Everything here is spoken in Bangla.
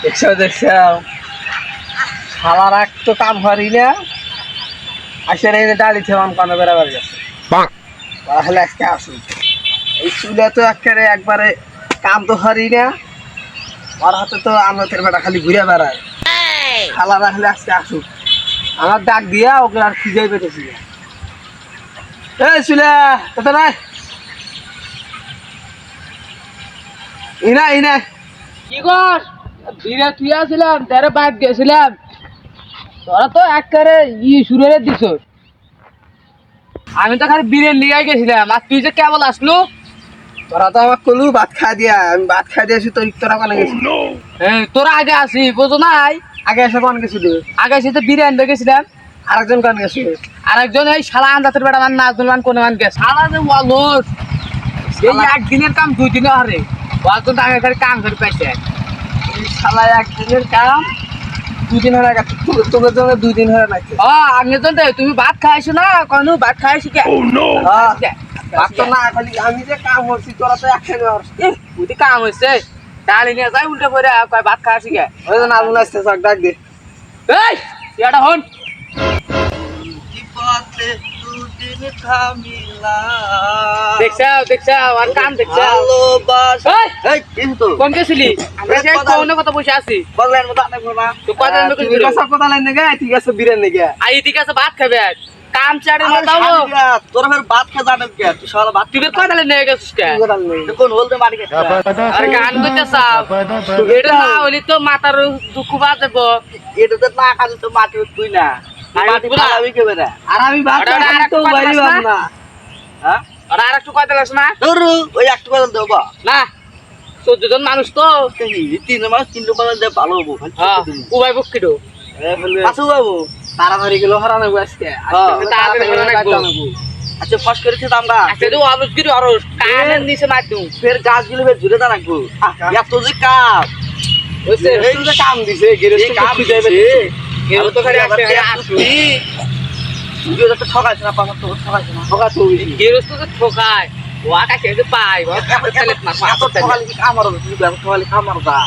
দেখছো শালার এক তো কাম করি না আসলে এই দাঁড়িয়ে ছিলাম কানে বেড়াবার গেছে তাহলে আজকে আসুন এই চুলে তো একবারে কাম তো হারি না ওর হাতে তো আমরাতের বেটা খালি ঘুরে বেড়ায় শালার আসলে আজকে আসুক আমার ডাক দিয়া ওকে আর খুঁজেই পেতেছি না এই চুলে তো নাই ইনা ইনা কি কর ধীরে তুই আসছিলাম তারে বাইক গেছিলাম তোরা তো একবারে সুরে দিছ আমি তো খালি বীরের লিগাই গেছিলাম আর তুই যে কেবল আসলো তোরা তো আমার কলু ভাত খাই দিয়া আমি ভাত খাই দিয়েছি তোরা কানে গেছি তোরা আগে আসি বোঝো নাই আগে এসে কানে গেছিল আগে এসে তো বীরে আনতে গেছিলাম আরেকজন কানে গেছিল আরেকজন এই শালা আন্দাতের বেটা মান নাজনুল মান কোন মান গেছে শালা যে অলস এই একদিনের কাম 2 দিনে হারে ওয়াজন আগে খালি কাম করে পাইছে এই শালা একদিনের কাম 2 দিন হয়ে গেছে তোদের জন্য 2 দিন হয়ে নাকি আগে জন তুমি ভাত খাইছো না কোনো ভাত খাইছো কে ভাত তো না খালি আমি যে কাম করছি তোরা তো একসাথে করছিস উঠে কাম হয়েছে ডালি নিয়ে যাই উল্টে পরে কয় ভাত খাইছি কে ওই যে নাজমুল আসছে সব ডাক দে এই এটা হন দেখছাও আর কাম দেখছাও কোন গেছিলি আমরা সেই কোন কথা বসে আছি বললেন মত আনে করবা তো কথা আমি তুই কথা কথা লাইন নেগে ঠিক আছে বিরেন নেগে আই ঠিক আছে ভাত খাবে কাম চাড়ে মাতাও তোরা ফের ভাত খা জানেন কে তুই শালা ভাত তুই কথা লাইন নিয়ে গেছিস কে কোন বলতে মারি কে আরে গান কইতে চাও এটা না হলি তো মাথার দুঃখ বাজব এটা তো না খালি তো মাটি তুই না মাটি ফালাবি কে বেরা আর আমি ভাত খাই তো বাইরে বাদ না হ্যাঁ আর আরেকটু কথা লাস না ধরু ওই একটু কথা দেব না 14 জন মানুষ তো 3 মাস 3 মাস দে ভালো হবো উবাই বকিডো আসু বাবু তাড়াতাড়ি গেল হারানো আজকে আচ্ছা ফাঁস করে খেতাম আমরা আচ্ছা তো আলুস গিরি আর কানের নিচে মার দিউ ফের গাছগুলো ফের ঝুলে দাঁড়াবো এত যে কাম ওইসে এই যে কাম দিছে গেরেজ তো খুঁজে যাবে এর তো খালি আসছে তুই তো ঠকাইছ না পামা তো ঠকাইছ না ঠকা তো গেরস তো ঠকায় ও আকাশে যে পাই ও ছেলে না ঠকালি কি কামার তুই ঠকালি কামার দা